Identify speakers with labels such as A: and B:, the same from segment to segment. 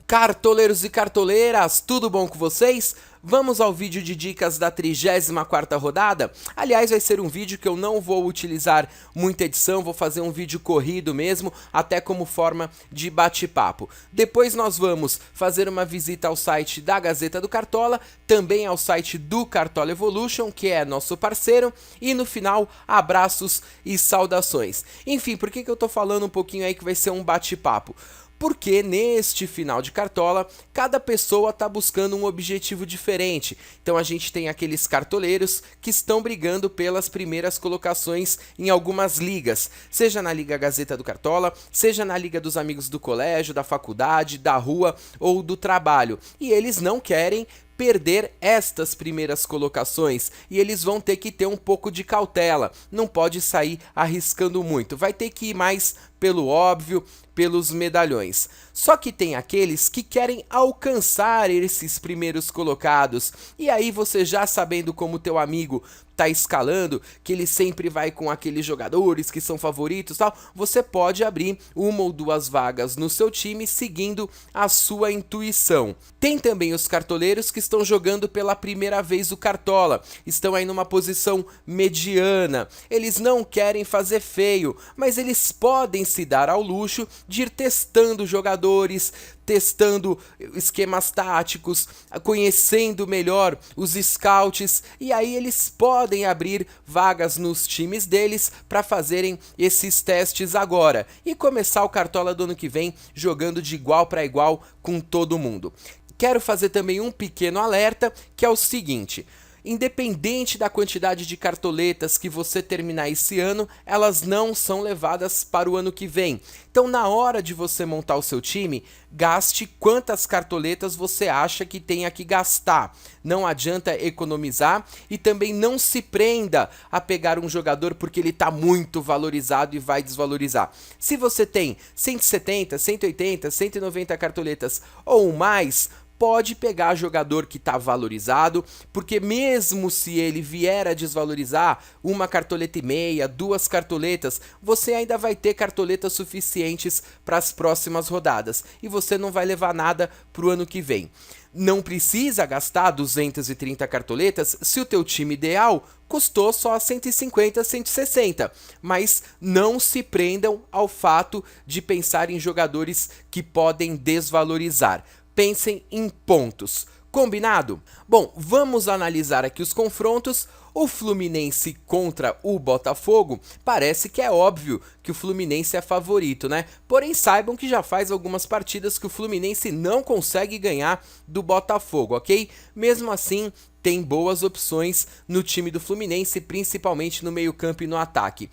A: Cartoleiros e cartoleiras, tudo bom com vocês? Vamos ao vídeo de dicas da 34ª rodada? Aliás, vai ser um vídeo que eu não vou utilizar muita edição, vou fazer um vídeo corrido mesmo, até como forma de bate-papo. Depois nós vamos fazer uma visita ao site da Gazeta do Cartola, também ao site do Cartola Evolution, que é nosso parceiro, e no final, abraços e saudações. Enfim, por que eu tô falando um pouquinho aí que vai ser um bate-papo? Porque neste final de Cartola, cada pessoa está buscando um objetivo diferente. Então a gente tem aqueles cartoleiros que estão brigando pelas primeiras colocações em algumas ligas, seja na Liga Gazeta do Cartola, seja na Liga dos Amigos do Colégio, da faculdade, da rua ou do trabalho. E eles não querem perder estas primeiras colocações e eles vão ter que ter um pouco de cautela, não pode sair arriscando muito, vai ter que ir mais pelo óbvio, pelos medalhões. Só que tem aqueles que querem alcançar esses primeiros colocados, e aí você já sabendo como teu amigo tá escalando, que ele sempre vai com aqueles jogadores que são favoritos e tal, você pode abrir uma ou duas vagas no seu time seguindo a sua intuição. Tem também os cartoleiros que estão jogando pela primeira vez o Cartola, estão aí numa posição mediana, eles não querem fazer feio, mas eles podem se dar ao luxo de ir testando jogadores, testando esquemas táticos, conhecendo melhor os scouts, e aí eles podem abrir vagas nos times deles para fazerem esses testes agora e começar o Cartola do ano que vem jogando de igual para igual com todo mundo. Quero fazer também um pequeno alerta, que é o seguinte: independente da quantidade de cartoletas que você terminar esse ano, elas não são levadas para o ano que vem. Então, na hora de você montar o seu time, gaste quantas cartoletas você acha que tenha que gastar. Não adianta economizar e também não se prenda a pegar um jogador porque ele está muito valorizado e vai desvalorizar. Se você tem 170, 180, 190 cartoletas ou mais, pode pegar jogador que está valorizado, porque mesmo se ele vier a desvalorizar uma cartoleta e meia, duas cartoletas, você ainda vai ter cartoletas suficientes para as próximas rodadas e você não vai levar nada para o ano que vem. Não precisa gastar 230 cartoletas se o teu time ideal custou só 150, 160, mas não se prendam ao fato de pensar em jogadores que podem desvalorizar. Pensem em pontos. Combinado? Bom, vamos analisar aqui os confrontos. O Fluminense contra o Botafogo, parece que é óbvio que o Fluminense é favorito, né? Porém, saibam que já faz algumas partidas que o Fluminense não consegue ganhar do Botafogo, ok? Mesmo assim, tem boas opções no time do Fluminense, principalmente no meio-campo e no ataque.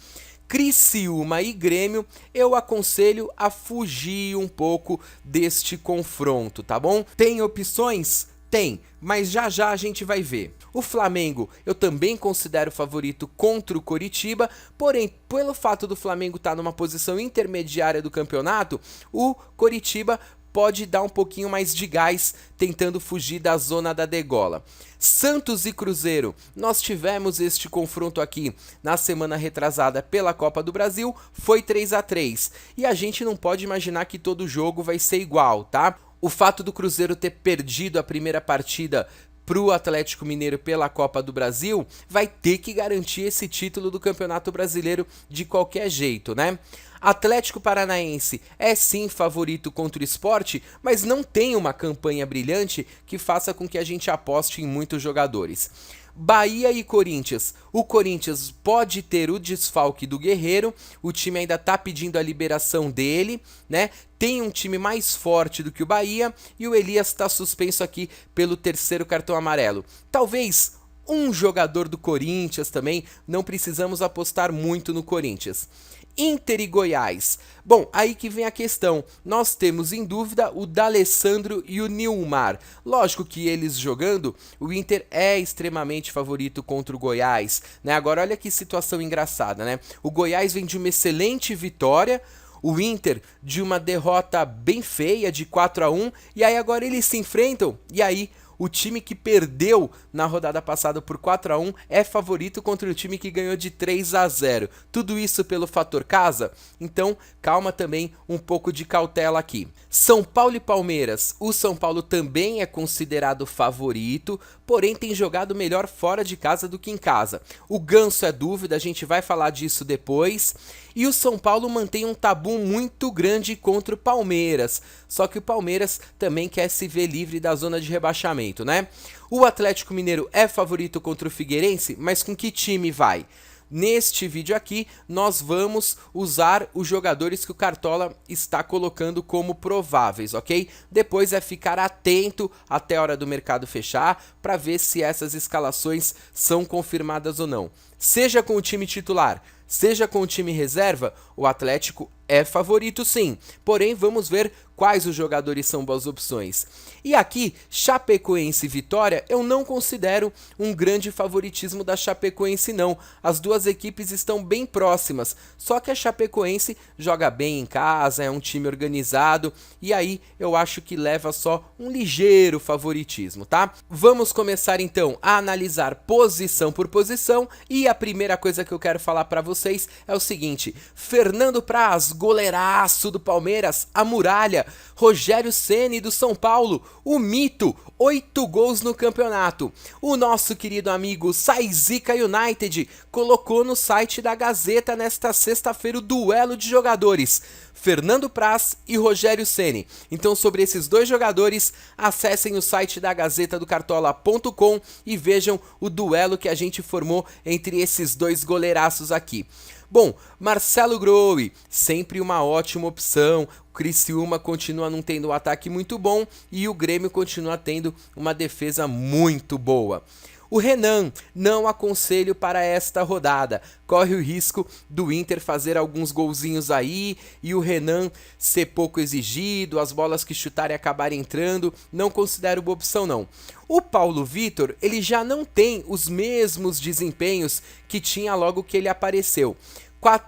A: Criciúma e Grêmio, eu aconselho a fugir um pouco deste confronto, tá bom? Tem opções? Tem, mas já já a gente vai ver. O Flamengo eu também considero favorito contra o Coritiba, porém, pelo fato do Flamengo estar numa posição intermediária do campeonato, o Coritiba pode dar um pouquinho mais de gás tentando fugir da zona da degola. Santos e Cruzeiro, nós tivemos este confronto aqui na semana retrasada pela Copa do Brasil, foi 3-3, e a gente não pode imaginar que todo jogo vai ser igual, tá? O fato do Cruzeiro ter perdido a primeira partida para o Atlético Mineiro pela Copa do Brasil, vai ter que garantir esse título do Campeonato Brasileiro de qualquer jeito, né? Atlético Paranaense é sim favorito contra o Sport, mas não tem uma campanha brilhante que faça com que a gente aposte em muitos jogadores. Bahia e Corinthians. O Corinthians pode ter o desfalque do Guerreiro, o time ainda tá pedindo a liberação dele, né? Tem um time mais forte do que o Bahia e o Elias está suspenso aqui pelo terceiro cartão amarelo. Talvez um jogador do Corinthians também, não precisamos apostar muito no Corinthians. Inter e Goiás. Bom, aí que vem a questão. Nós temos em dúvida o D'Alessandro e o Nilmar. Lógico que eles jogando, o Inter é extremamente favorito contra o Goiás, né? Agora olha que situação engraçada, né? O Goiás vem de uma excelente vitória, o Inter de uma derrota bem feia de 4-1, e aí agora eles se enfrentam, e aí o time que perdeu na rodada passada por 4-1 é favorito contra o time que ganhou de 3-0. Tudo isso pelo fator casa? Então, calma também, um pouco de cautela aqui. São Paulo e Palmeiras. O São Paulo também é considerado favorito, porém tem jogado melhor fora de casa do que em casa. O Ganso é dúvida, a gente vai falar disso depois. E o São Paulo mantém um tabu muito grande contra o Palmeiras. Só que o Palmeiras também quer se ver livre da zona de rebaixamento, né? O Atlético Mineiro é favorito contra o Figueirense, mas com que time vai? Neste vídeo aqui, nós vamos usar os jogadores que o Cartola está colocando como prováveis, ok? Depois é ficar atento até a hora do mercado fechar para ver se essas escalações são confirmadas ou não. Seja com o time titular, seja com o time reserva, o Atlético é favorito sim, porém vamos ver quais os jogadores são boas opções. E aqui, Chapecoense e Vitória, eu não considero um grande favoritismo da Chapecoense não. As duas equipes estão bem próximas, só que a Chapecoense joga bem em casa, é um time organizado, e aí eu acho que leva só um ligeiro favoritismo, tá? Vamos começar então a analisar posição por posição, e a primeira coisa que eu quero falar para vocês é o seguinte: Fernando Praz, goleiraço do Palmeiras, a muralha. Rogério Ceni do São Paulo, o mito, 8 gols no campeonato. O nosso querido amigo Saizica United colocou no site da Gazeta nesta sexta-feira o duelo de jogadores, Fernando Praz e Rogério Ceni. Então, sobre esses dois jogadores, acessem o site da Gazeta do Cartola.com e vejam o duelo que a gente formou entre esses dois goleiraços aqui. Bom, Marcelo Groi, sempre uma ótima opção. O Criciúma continua não tendo um ataque muito bom e o Grêmio continua tendo uma defesa muito boa. O Renan, não aconselho para esta rodada, corre o risco do Inter fazer alguns golzinhos aí e o Renan ser pouco exigido, as bolas que chutarem acabarem entrando, não considero boa opção não. O Paulo Vitor, ele já não tem os mesmos desempenhos que tinha logo que ele apareceu.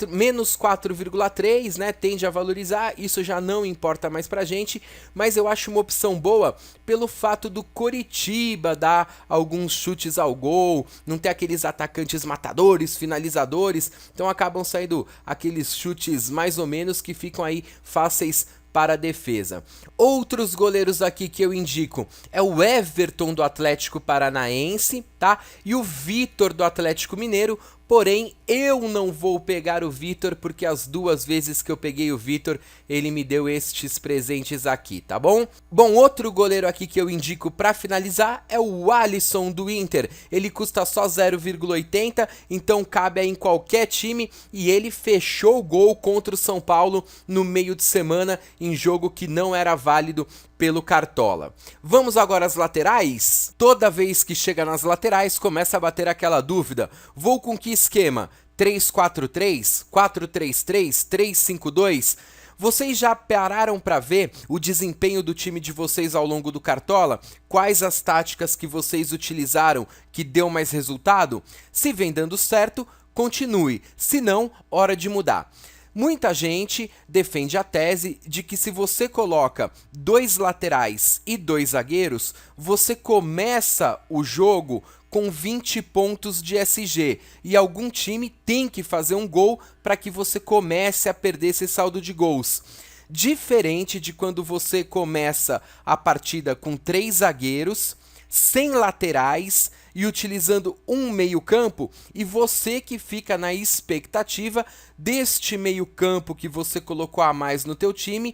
A: Menos 4,3, né, tende a valorizar, isso já não importa mais pra gente, mas eu acho uma opção boa pelo fato do Coritiba dar alguns chutes ao gol, não ter aqueles atacantes matadores, finalizadores, então acabam saindo aqueles chutes mais ou menos que ficam aí fáceis para a defesa. Outros goleiros aqui que eu indico é o Everton do Atlético Paranaense, tá? E o Vitor do Atlético Mineiro, porém eu não vou pegar o Vitor porque as duas vezes que eu peguei o Vitor, ele me deu estes presentes aqui, tá bom? Bom, outro goleiro aqui que eu indico para finalizar é o Alisson do Inter. Ele custa só 0,80, então cabe aí em qualquer time e ele fechou o gol contra o São Paulo no meio de semana em jogo que não era válido pelo Cartola. Vamos agora às laterais? Toda vez que chega nas laterais, começa a bater aquela dúvida. Vou com que esquema? 3-4-3? 4-3-3? 3-5-2? Vocês já pararam para ver o desempenho do time de vocês ao longo do Cartola? Quais as táticas que vocês utilizaram que deu mais resultado? Se vem dando certo, continue. Se não, hora de mudar. Muita gente defende a tese de que se você coloca 2 laterais e 2 zagueiros, você começa o jogo com 20 pontos de SG e algum time tem que fazer um gol para que você comece a perder esse saldo de gols. Diferente de quando você começa a partida com 3 zagueiros, sem laterais e utilizando um meio-campo, e você que fica na expectativa deste meio-campo que você colocou a mais no teu time,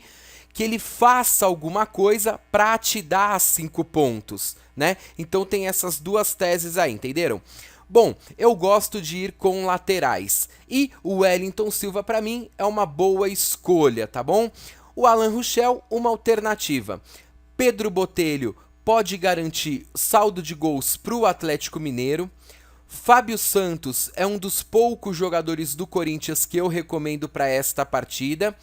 A: que ele faça alguma coisa para te dar 5 pontos, né? Então tem essas duas teses aí, entenderam? Bom, eu gosto de ir com laterais e o Wellington Silva para mim é uma boa escolha, tá bom? O Alan Ruschel, uma alternativa. Pedro Botelho pode garantir saldo de gols para o Atlético Mineiro. Fábio Santos é um dos poucos jogadores do Corinthians que eu recomendo para esta partida.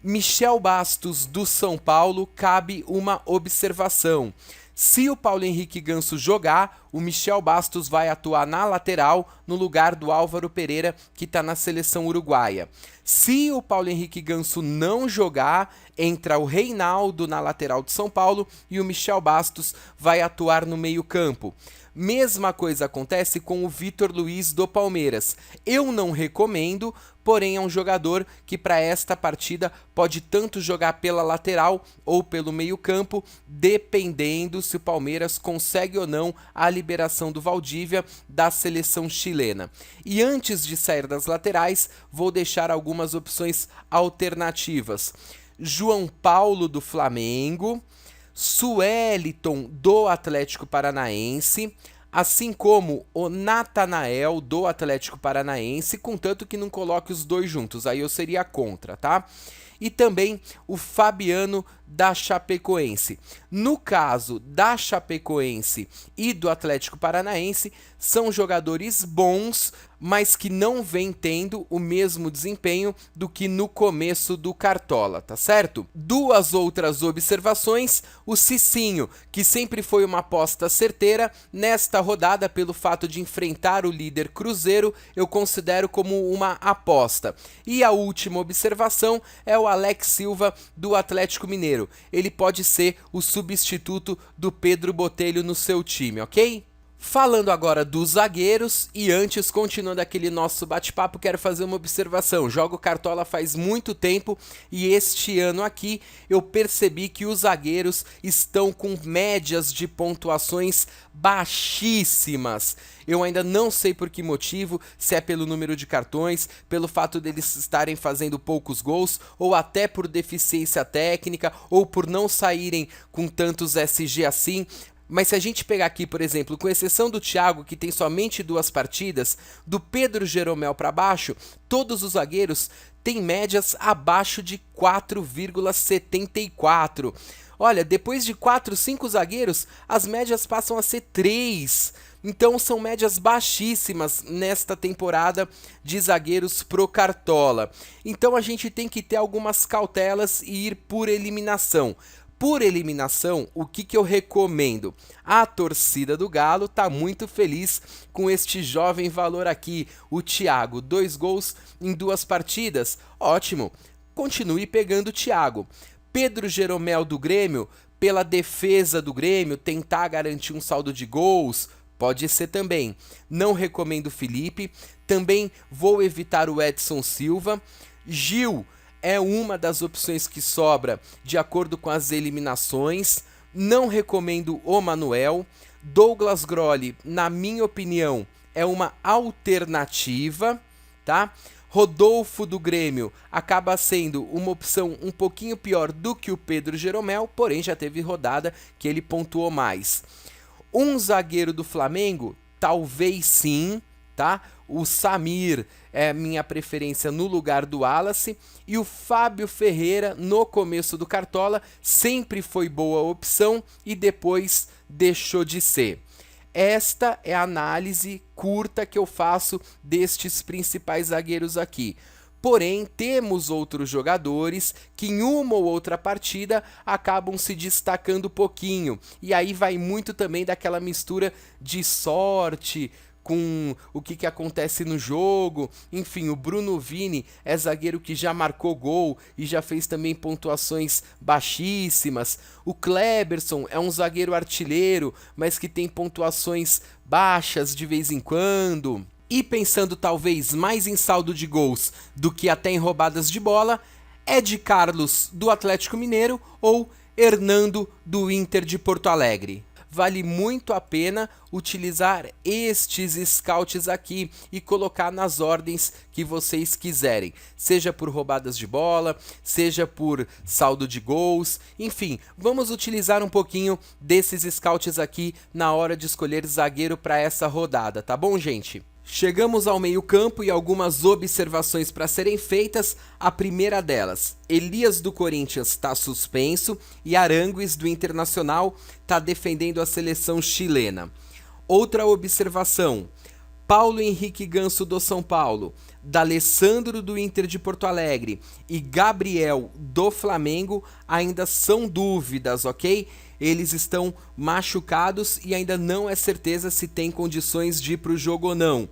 A: Michel Bastos do São Paulo, cabe uma observação. Se o Paulo Henrique Ganso jogar, o Michel Bastos vai atuar na lateral, no lugar do Álvaro Pereira, que está na seleção uruguaia. Se o Paulo Henrique Ganso não jogar, entra o Reinaldo na lateral de São Paulo e o Michel Bastos vai atuar no meio-campo. Mesma coisa acontece com o Vitor Luiz do Palmeiras. Eu não recomendo, porém é um jogador que para esta partida pode tanto jogar pela lateral ou pelo meio-campo, dependendo se o Palmeiras consegue ou não a liberação do Valdívia da seleção chilena. E antes de sair das laterais, vou deixar algumas opções alternativas. João Paulo do Flamengo, Sueliton do Atlético Paranaense, assim como o Natanael do Atlético Paranaense, contanto que não coloque os dois juntos, aí eu seria contra, tá? E também o Fabiano da Chapecoense. No caso da Chapecoense e do Atlético Paranaense, são jogadores bons, mas que não vêm tendo o mesmo desempenho do que no começo do Cartola, tá certo? Duas outras observações: o Cicinho, que sempre foi uma aposta certeira, nesta rodada, pelo fato de enfrentar o líder Cruzeiro, eu considero como uma aposta. E a última observação é o Alex Silva do Atlético Mineiro. Ele pode ser o substituto do Pedro Botelho no seu time, ok? Falando agora dos zagueiros, e antes, continuando aquele nosso bate-papo, quero fazer uma observação. Jogo Cartola faz muito tempo e este ano aqui eu percebi que os zagueiros estão com médias de pontuações baixíssimas. Eu ainda não sei por que motivo, se é pelo número de cartões, pelo fato deles estarem fazendo poucos gols, ou até por deficiência técnica, ou por não saírem com tantos SG assim. Mas se a gente pegar aqui, por exemplo, com exceção do Thiago, que tem somente 2 partidas, do Pedro Jeromel para baixo, todos os zagueiros têm médias abaixo de 4,74. Olha, depois de 4, 5 zagueiros, as médias passam a ser 3. Então são médias baixíssimas nesta temporada de zagueiros pro Cartola. Então a gente tem que ter algumas cautelas e ir por eliminação. Por eliminação, o que eu recomendo? A torcida do Galo tá muito feliz com este jovem valor aqui, o Thiago. 2 gols em 2 partidas, ótimo. Continue pegando o Thiago. Pedro Jeromel do Grêmio, pela defesa do Grêmio, tentar garantir um saldo de gols, pode ser também. Não recomendo o Felipe, também vou evitar o Edson Silva. Gil é uma das opções que sobra de acordo com as eliminações. Não recomendo o Manuel. Douglas Grolli, na minha opinião, é uma alternativa, tá? Rodolfo do Grêmio acaba sendo uma opção um pouquinho pior do que o Pedro Jeromel, porém já teve rodada que ele pontuou mais. Um zagueiro do Flamengo, talvez sim, tá? O Samir é minha preferência no lugar do Wallace, e o Fábio Ferreira, no começo do Cartola, sempre foi boa opção e depois deixou de ser. Esta é a análise curta que eu faço destes principais zagueiros aqui. Porém, temos outros jogadores que em uma ou outra partida acabam se destacando um pouquinho. E aí vai muito também daquela mistura de sorte com o que acontece no jogo. Enfim, o Bruno Vini é zagueiro que já marcou gol e já fez também pontuações baixíssimas. O Kleberson é um zagueiro artilheiro, mas que tem pontuações baixas de vez em quando. E pensando talvez mais em saldo de gols do que até em roubadas de bola, Ed Carlos do Atlético Mineiro ou Hernando do Inter de Porto Alegre. Vale muito a pena utilizar estes scouts aqui e colocar nas ordens que vocês quiserem, seja por roubadas de bola, seja por saldo de gols, enfim, vamos utilizar um pouquinho desses scouts aqui na hora de escolher zagueiro para essa rodada, tá bom, gente? Chegamos ao meio-campo e algumas observações para serem feitas. A primeira delas, Elias do Corinthians está suspenso e Arangues do Internacional está defendendo a seleção chilena. Outra observação, Paulo Henrique Ganso do São Paulo, D'Alessandro do Inter de Porto Alegre e Gabriel do Flamengo ainda são dúvidas, ok? eles estão machucados e ainda não é certeza se tem condições de ir para o jogo ou não.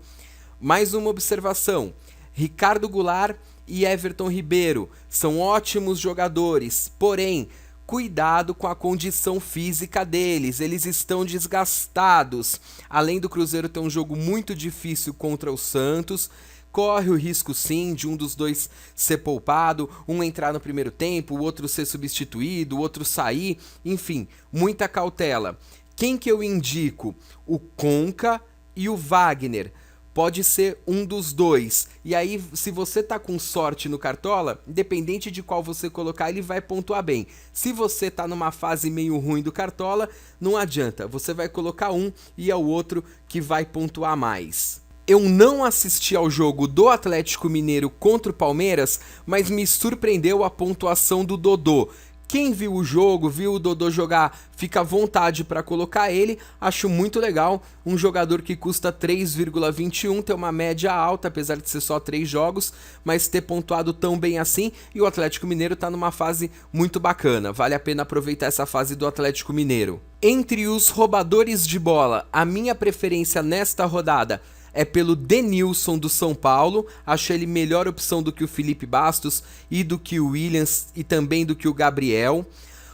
A: Mais uma observação: Ricardo Goulart e Everton Ribeiro são ótimos jogadores, porém, cuidado com a condição física deles, eles estão desgastados. Além do Cruzeiro ter um jogo muito difícil contra o Santos, corre o risco sim de um dos dois ser poupado, um entrar no primeiro tempo, o outro ser substituído, o outro sair, enfim, muita cautela. Quem que eu indico? O Conca e o Wagner. Pode ser um dos dois. E aí, se você tá com sorte no Cartola, independente de qual você colocar, ele vai pontuar bem. Se você tá numa fase meio ruim do Cartola, não adianta. Você vai colocar um e é o outro que vai pontuar mais. Eu não assisti ao jogo do Atlético Mineiro contra o Palmeiras, mas me surpreendeu a pontuação do Dodô. Quem viu o jogo, viu o Dodô jogar, fica à vontade para colocar ele. Acho muito legal, um jogador que custa 3,21, tem uma média alta, apesar de ser só 3 jogos, mas ter pontuado tão bem assim, e o Atlético Mineiro está numa fase muito bacana, vale a pena aproveitar essa fase do Atlético Mineiro. Entre os roubadores de bola, a minha preferência nesta rodada é pelo Denilson do São Paulo, acho ele melhor opção do que o Felipe Bastos e do que o Williams e também do que o Gabriel.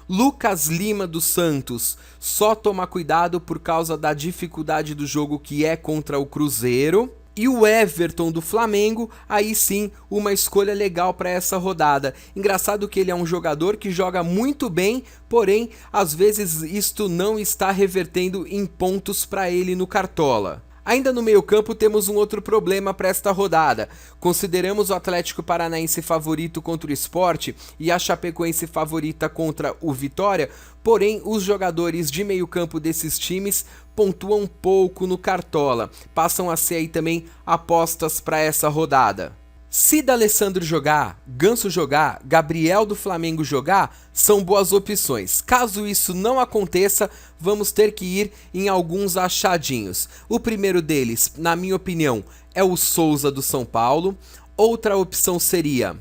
A: Lucas Lima do Santos, só tomar cuidado por causa da dificuldade do jogo que é contra o Cruzeiro. E o Everton do Flamengo, aí sim, uma escolha legal para essa rodada. Engraçado que ele é um jogador que joga muito bem, porém, às vezes isto não está revertendo em pontos para ele no Cartola. Ainda no meio-campo temos um outro problema para esta rodada. Consideramos o Atlético Paranaense favorito contra o Sport e a Chapecoense favorita contra o Vitória, porém os jogadores de meio-campo desses times pontuam pouco no Cartola, passam a ser aí também apostas para essa rodada. Se D'Alessandro jogar, Ganso jogar, Gabriel do Flamengo jogar, são boas opções. Caso isso não aconteça, vamos ter que ir em alguns achadinhos. O primeiro deles, na minha opinião, é o Souza do São Paulo. Outra opção seria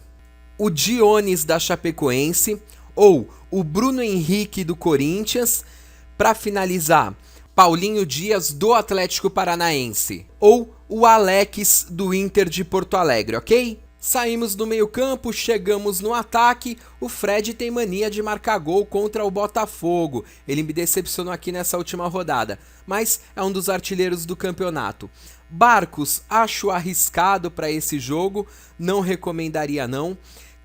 A: o Dionis da Chapecoense ou o Bruno Henrique do Corinthians. Para finalizar, Paulinho Dias do Atlético Paranaense ou o Alex do Inter de Porto Alegre, ok? Saímos do meio-campo, chegamos no ataque. O Fred tem mania de marcar gol contra o Botafogo. Ele me decepcionou aqui nessa última rodada, mas é um dos artilheiros do campeonato. Barcos, acho arriscado para esse jogo, não recomendaria não.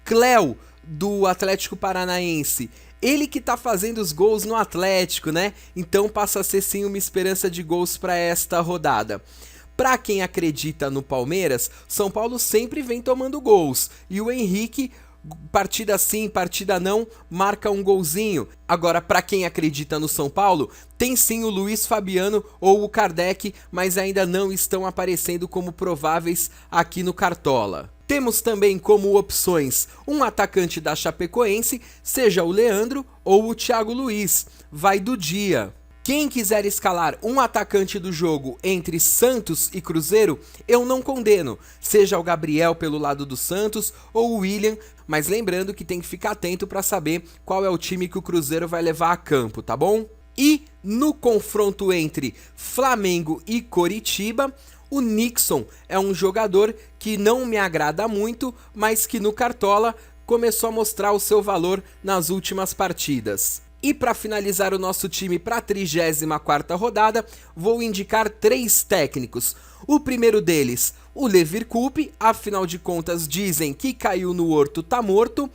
A: Cléo, do Atlético Paranaense, ele que tá fazendo os gols no Atlético, né? Então passa a ser sim uma esperança de gols para esta rodada. Para quem acredita no Palmeiras, São Paulo sempre vem tomando gols. E o Henrique, partida sim, partida não, marca um golzinho. Agora, para quem acredita no São Paulo, tem sim o Luiz Fabiano ou o Kardec, mas ainda não estão aparecendo como prováveis aqui no Cartola. Temos também como opções um atacante da Chapecoense, seja o Leandro ou o Thiago Luiz. Vai do dia. Quem quiser escalar um atacante do jogo entre Santos e Cruzeiro, eu não condeno, seja o Gabriel pelo lado do Santos ou o William, mas lembrando que tem que ficar atento para saber qual é o time que o Cruzeiro vai levar a campo, tá bom? E no confronto entre Flamengo e Coritiba, o Nixon é um jogador que não me agrada muito, mas que no Cartola começou a mostrar o seu valor nas últimas partidas. E para finalizar o nosso time para a 34ª rodada, vou indicar 3 técnicos. O primeiro deles, o Levir Coupe, afinal de contas dizem que caiu no horto, tá morto.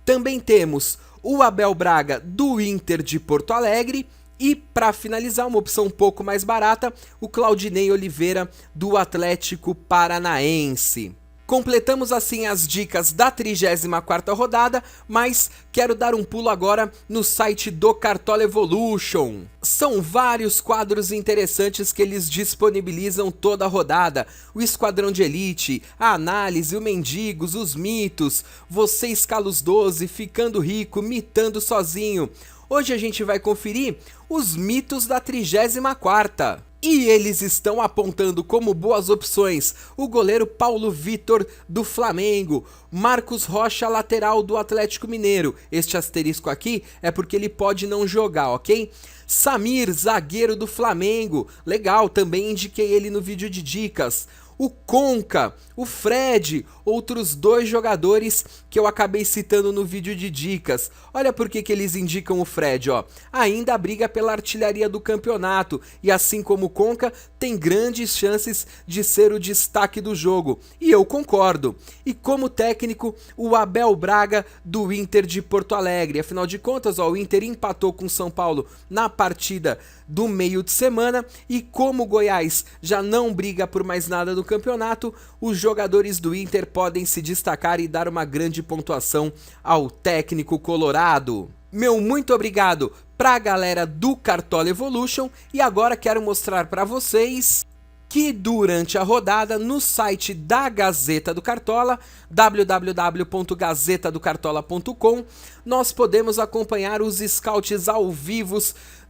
A: Também temos o Abel Braga do Inter de Porto Alegre. E para finalizar, uma opção um pouco mais barata, o Claudinei Oliveira do Atlético Paranaense. Completamos assim as dicas da 34ª rodada, mas quero dar um pulo agora no site do Cartola Evolution. São vários quadros interessantes que eles disponibilizam toda a rodada. O Esquadrão de Elite, a análise, o Mendigos, os mitos, você escala os 12, ficando rico, mitando sozinho. Hoje a gente vai conferir os mitos da 34ª. E eles estão apontando como boas opções o goleiro Paulo Vitor do Flamengo, Marcos Rocha, lateral do Atlético Mineiro. Este asterisco aqui é porque ele pode não jogar, ok? Samir, zagueiro do Flamengo. Legal, também indiquei ele no vídeo de dicas. O Conca, o Fred, outros 2 jogadores que eu acabei citando no vídeo de dicas. Olha por que eles indicam o Fred, ó. Ainda briga pela artilharia do campeonato e assim como o Conca, tem grandes chances de ser o destaque do jogo. E eu concordo. E como técnico, o Abel Braga do Inter de Porto Alegre. Afinal de contas, ó, o Inter empatou com o São Paulo na partida do meio de semana e como o Goiás já não briga por mais nada no campeonato, os jogadores do Inter podem se destacar e dar uma grande pontuação ao técnico colorado. Meu muito obrigado pra galera do Cartola Evolution e agora quero mostrar pra vocês que durante a rodada no site da Gazeta do Cartola, www.gazetadocartola.com, nós podemos acompanhar os scouts ao vivo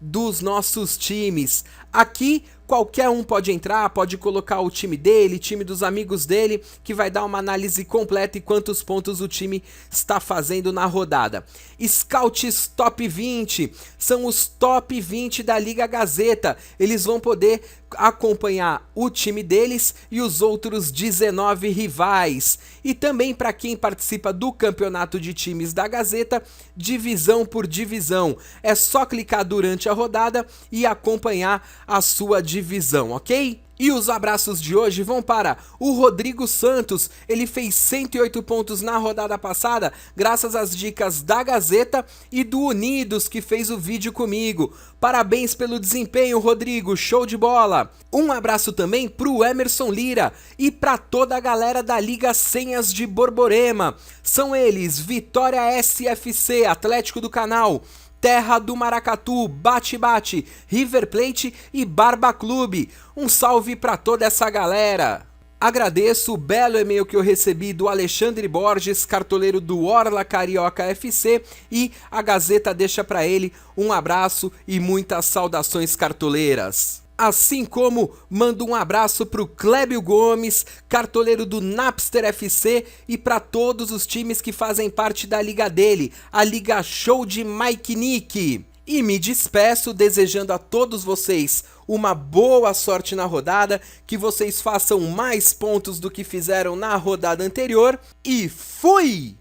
A: dos nossos times. Aqui qualquer um pode entrar, pode colocar o time dele, time dos amigos dele, que vai dar uma análise completa e quantos pontos o time está fazendo na rodada. Scouts Top 20 são os top 20 da Liga Gazeta. Eles vão poder acompanhar o time deles e os outros 19 rivais. E também para quem participa do campeonato de times da Gazeta, divisão por divisão. É só clicar durante a rodada e acompanhar a sua divisão, ok? E os abraços de hoje vão para o Rodrigo Santos. Ele fez 108 pontos na rodada passada, graças às dicas da Gazeta e do Unidos, que fez o vídeo comigo. Parabéns pelo desempenho, Rodrigo, show de bola! Um abraço também pro Emerson Lira e para toda a galera da Liga Senhas de Borborema. São eles, Vitória SFC, Atlético do Canal, Terra do Maracatu, Bate Bate, River Plate e Barba Clube. Um salve pra toda essa galera! Agradeço o belo e-mail que eu recebi do Alexandre Borges, cartoleiro do Orla Carioca FC, e a Gazeta deixa pra ele um abraço e muitas saudações cartoleiras. Assim como mando um abraço pro Clébio Gomes, cartoleiro do Napster FC, e para todos os times que fazem parte da liga dele, a Liga Show de Mike Nick. E me despeço desejando a todos vocês uma boa sorte na rodada, que vocês façam mais pontos do que fizeram na rodada anterior, e fui!